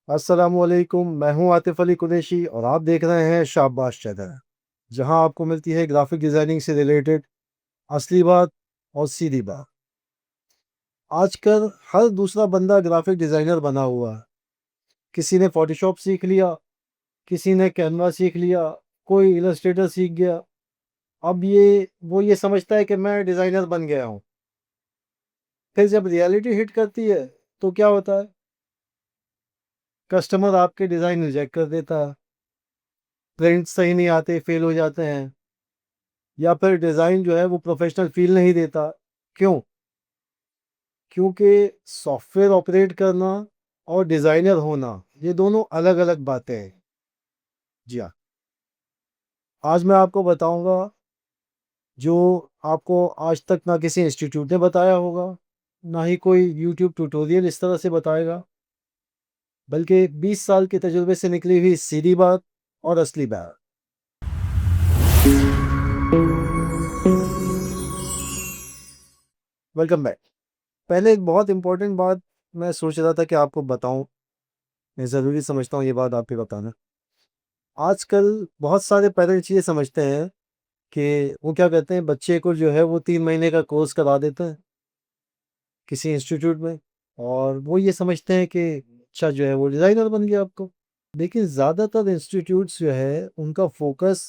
अस्सलामुअलैकुम, मैं हूं आतिफ अली कुरैशी और आप देख रहे हैं शाबाश चैनल, जहां आपको मिलती है ग्राफिक डिज़ाइनिंग से रिलेटेड असली बात और सीधी बात। आजकल हर दूसरा बंदा ग्राफिक डिज़ाइनर बना हुआ है। किसी ने फ़ोटोशॉप सीख लिया, किसी ने कैनवा सीख लिया, कोई इलस्ट्रेटर सीख गया। अब वो ये समझता है कि मैं डिज़ाइनर बन गया हूँ। फिर जब रियलिटी हिट करती है, तो क्या होता है? कस्टमर आपके डिज़ाइन रिजेक्ट कर देता है, प्रिंट सही नहीं आते, फेल हो जाते हैं, या फिर डिज़ाइन जो है वो प्रोफेशनल फील नहीं देता। क्यों? क्योंकि सॉफ्टवेयर ऑपरेट करना और डिज़ाइनर होना, ये दोनों अलग-अलग बातें हैं। जी हाँ, आज मैं आपको बताऊँगा जो आपको आज तक ना किसी इंस्टीट्यूट ने बताया होगा, ना ही कोई यूट्यूब ट्यूटोरियल इस तरह से बताएगा, बल्कि 20 साल के तजुर्बे से निकली हुई सीधी बात और असली बात। Welcome back. पहले एक बहुत इम्पोर्टेंट बात मैं सोच रहा था कि आपको बताऊँ, मैं ज़रूरी समझता हूँ ये बात आप भी बताना। आजकल बहुत सारे पेरेंट्स ये समझते हैं कि वो क्या कहते हैं, बच्चे को जो है वो 3 महीने का कोर्स करा देते हैं किसी इंस्टीट्यूट में, और वो ये समझते हैं कि अच्छा जो है वो डिज़ाइनर बन गया आपको। लेकिन ज़्यादातर इंस्टीट्यूट्स जो है उनका फ़ोकस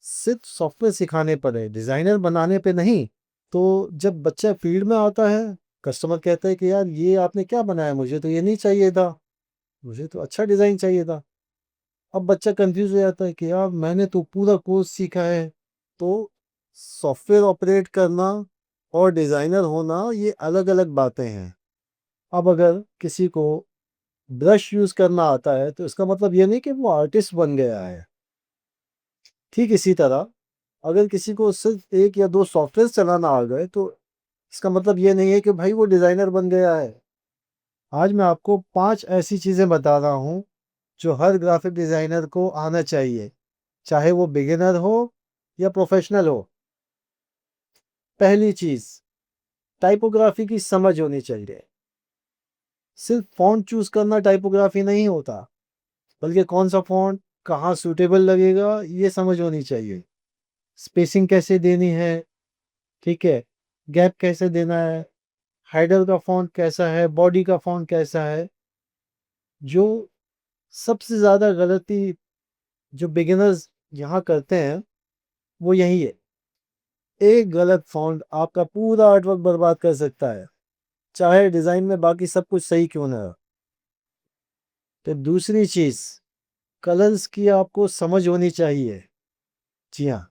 सिर्फ़ सॉफ्टवेयर सिखाने पर है, डिज़ाइनर बनाने पे नहीं। तो जब बच्चा फ़ील्ड में आता है, कस्टमर कहता है कि यार ये आपने क्या बनाया? मुझे तो ये नहीं चाहिए था, मुझे तो अच्छा डिज़ाइन चाहिए था। अब बच्चा कंफ्यूज हो जाता है कि यार मैंने तो पूरा कोर्स सीखा है। तो सॉफ्टवेयर ऑपरेट करना और डिज़ाइनर होना ये अलग-अलग बातें हैं। अब अगर किसी को ब्रश यूज़ करना आता है तो इसका मतलब ये नहीं कि वो आर्टिस्ट बन गया है। ठीक इसी तरह अगर किसी को सिर्फ 1 या 2 सॉफ्टवेयर चलाना आ गए तो इसका मतलब ये नहीं है कि भाई वो डिज़ाइनर बन गया है। आज मैं आपको 5 ऐसी चीज़ें बता रहा हूँ जो हर ग्राफिक डिज़ाइनर को आना चाहिए, चाहे वो बिगिनर हो या प्रोफेशनल हो। पहली चीज़, टाइपोग्राफी की समझ होनी चाहिए। सिर्फ फ़ॉन्ट चूज़ करना टाइपोग्राफी नहीं होता, बल्कि कौन-सा फ़ॉन्ट कहाँ सूटेबल लगेगा ये समझ होनी चाहिए। स्पेसिंग कैसे देनी है, ठीक है? गैप कैसे देना है, हेडर का फ़ॉन्ट कैसा है, बॉडी का फ़ॉन्ट कैसा है। जो सबसे ज़्यादा गलती जो बिगिनर्स यहाँ करते हैं, वो यही है। एक गलत फ़ॉन्ट आपका पूरा आर्टवर्क बर्बाद कर सकता है, चाहे डिज़ाइन में बाकी सब कुछ सही क्यों ना हो। तो दूसरी चीज़, कलर्स की आपको समझ होनी चाहिए। जी हाँ,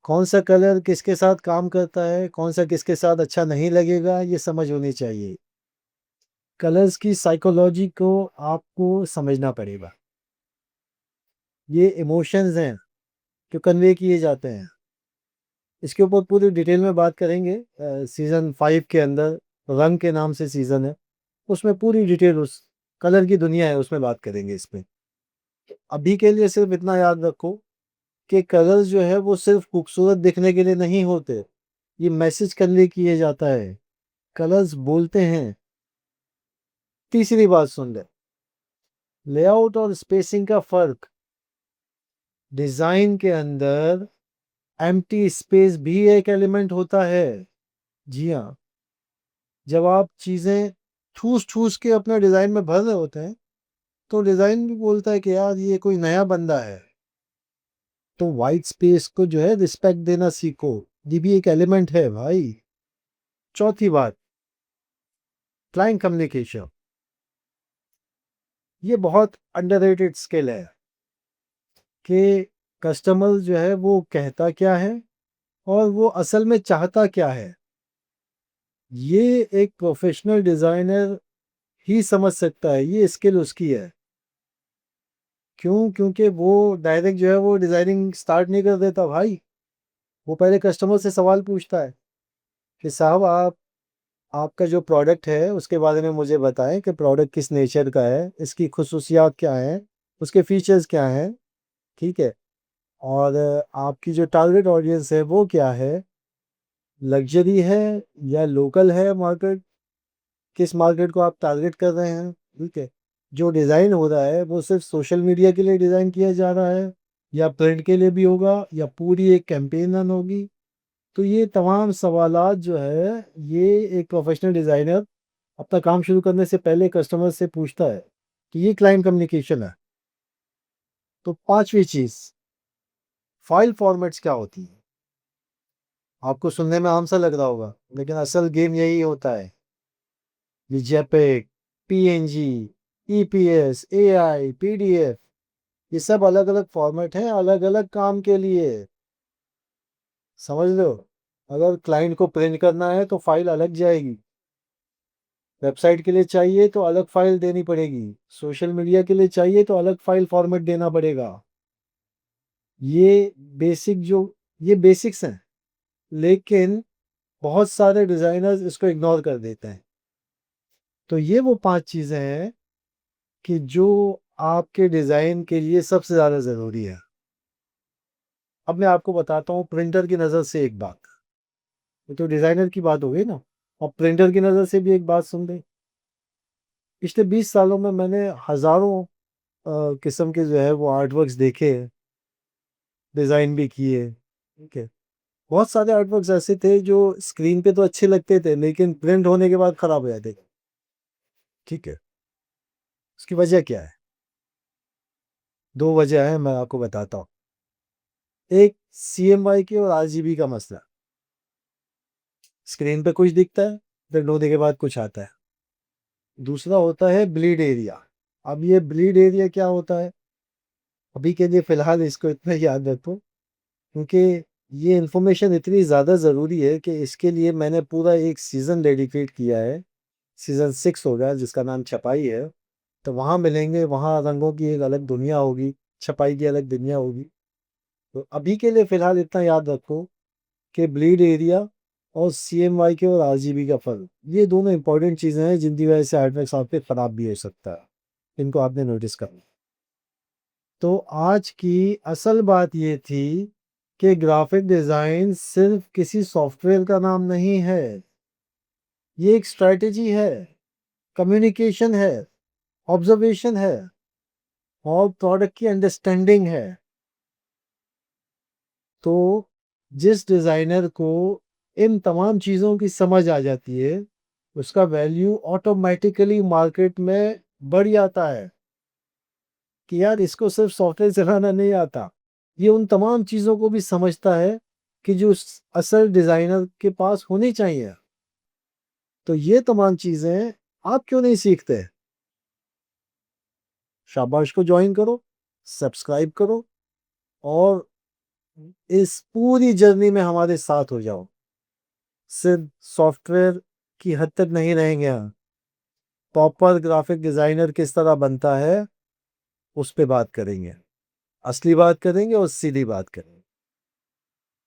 कौन-सा कलर किसके साथ काम करता है, कौन-सा किसके साथ अच्छा नहीं लगेगा, ये समझ होनी चाहिए। कलर्स की साइकोलॉजी को आपको समझना पड़ेगा। ये इमोशंस हैं, जो कन्वे किए जाते हैं। इसके ऊपर पूरी डिटेल में बात करेंगे सीज़न 5 के अंदर, रंग के नाम से सीज़न है। उसमें पूरी डिटेल उस कलर की दुनिया है, उसमें बात करेंगे इसमें। अभी के लिए सिर्फ़ इतना याद रखो कि कलर्स जो है वो सिर्फ़ खूबसूरत दिखने के लिए नहीं होते, ये मैसेज कन्वे किए जाता है। कलर्स बोलते हैं। तीसरी बात सुन ले, लेआउट और स्पेसिंग का फ़र्क। डिज़ाइन के अंदर एम्प्टी स्पेस भी एक एलिमेंट होता है। जी हाँ, जब आप चीज़ें ठूस-ठूस के अपने डिज़ाइन में भर रहे होते हैं, तो डिज़ाइन भी बोलता है कि यार ये कोई नया बंदा है। तो व्हाइट स्पेस को जो है रिस्पेक्ट देना सीखो, ये भी एक एलिमेंट है भाई। चौथी बात, क्लाइंट कम्युनिकेशन। ये बहुत अंडररेटेड स्किल है कि कस्टमर जो है वो कहता क्या है और वो असल में चाहता क्या है। ये एक प्रोफेशनल डिज़ाइनर ही समझ सकता है, ये स्किल उसकी है। क्यों? क्योंकि वो डायरेक्ट जो है वो डिज़ाइनिंग स्टार्ट नहीं कर देता भाई। वो पहले कस्टमर से सवाल पूछता है कि साहब आप आपका जो प्रोडक्ट है उसके बारे में मुझे बताएँ कि प्रोडक्ट किस नेचर का है, इसकी खुसूसियात क्या हैं, उसके फीचर्स क्या हैं, ठीक है? और आपकी जो टारगेट ऑडियंस है वो क्या है? लग्ज़री है या लोकल है मार्केट? किस मार्केट को आप टारगेट कर रहे हैं, ठीक है? जो डिज़ाइन हो रहा है वो सिर्फ सोशल मीडिया के लिए डिज़ाइन किया जा रहा है, या प्रिंट के लिए भी होगा, या पूरी एक कैंपेन रन होगी। तो ये तमाम सवालात जो है, ये एक प्रोफेशनल डिज़ाइनर अपना काम शुरू करने से पहले कस्टमर से पूछता है कि ये क्लाइंट कम्युनिकेशन है। तो पांचवी चीज़, फाइल फॉर्मेट्स क्या होती है? आपको सुनने में आम सा लग रहा होगा, लेकिन असल गेम यही होता है। ये JPEG, PNG, EPS, AI, PDF, ये सब अलग अलग फॉर्मेट हैं अलग अलग काम के लिए। समझ लो, अगर क्लाइंट को प्रिंट करना है तो फाइल अलग जाएगी, वेबसाइट के लिए चाहिए तो अलग फाइल देनी पड़ेगी, सोशल मीडिया के लिए चाहिए तो अलग फाइल फॉर्मेट देना पड़ेगा। ये ये बेसिक्स हैं, लेकिन बहुत सारे डिजाइनर्स इसको इग्नोर कर देते हैं। तो ये वो 5 चीजें हैं कि जो आपके डिजाइन के लिए सबसे ज्यादा जरूरी है। अब मैं आपको बताता हूँ प्रिंटर की नज़र से एक बात। ये तो डिजाइनर की बात हो गई ना, और प्रिंटर की नज़र से भी एक बात सुन लें। पिछले 20 सालों में मैंने हजारों किस्म के जो है वो आर्टवर्क्स देखे, डिजाइन भी किए। ठीक है, बहुत सारे आर्टवर्क्स ऐसे थे जो स्क्रीन पे तो अच्छे लगते थे, लेकिन प्रिंट होने के बाद खराब हो जाते थे। ठीक है, उसकी वजह क्या है? 2 वजह है, मैं आपको बताता हूँ। एक, सीएमवाई की और आरजीबी का मसला। स्क्रीन पे कुछ दिखता है, प्रिंट होने के बाद कुछ आता है। दूसरा होता है ब्लीड एरिया। अब ये ब्लीड एरिया क्या होता है? अभी के लिए फिलहाल इसको इतना याद रखो, क्योंकि ये इंफॉर्मेशन इतनी ज़्यादा ज़रूरी है कि इसके लिए मैंने पूरा एक सीज़न डेडिकेट किया है। सीज़न 6 होगा, जिसका नाम छपाई है। तो वहाँ मिलेंगे, वहाँ रंगों की एक अलग दुनिया होगी, छपाई की अलग दुनिया होगी। तो अभी के लिए फ़िलहाल इतना याद रखो कि ब्लीड एरिया और सीएमवाई के और आरजीबी का फ़र्क, ये दोनों इंपॉर्टेंट चीज़ें हैं जिनकी वजह से आर्टवर्क आपके ख़राब भी हो सकता है। इनको आपने नोटिस करना। तो आज की असल बात ये थी कि ग्राफिक डिज़ाइन सिर्फ किसी सॉफ्टवेयर का नाम नहीं है, ये एक स्ट्रैटेजी है, कम्युनिकेशन है, ऑब्जर्वेशन है, और प्रोडक्ट की अंडरस्टैंडिंग है। तो जिस डिज़ाइनर को इन तमाम चीज़ों की समझ आ जाती है, उसका वैल्यू ऑटोमेटिकली मार्केट में बढ़ जाता है कि यार इसको सिर्फ सॉफ्टवेयर चलाना नहीं आता, ये उन तमाम चीज़ों को भी समझता है कि जो असल डिज़ाइनर के पास होनी चाहिए। तो ये तमाम चीज़ें आप क्यों नहीं सीखते? शाबाश को ज्वाइन करो, सब्सक्राइब करो, और इस पूरी जर्नी में हमारे साथ हो जाओ। सिर्फ सॉफ्टवेयर की हद तक नहीं रहेंगे हम, प्रॉपर ग्राफिक डिज़ाइनर किस तरह बनता है उस पे बात करेंगे, असली बात करेंगे और सीधी बात करेंगे।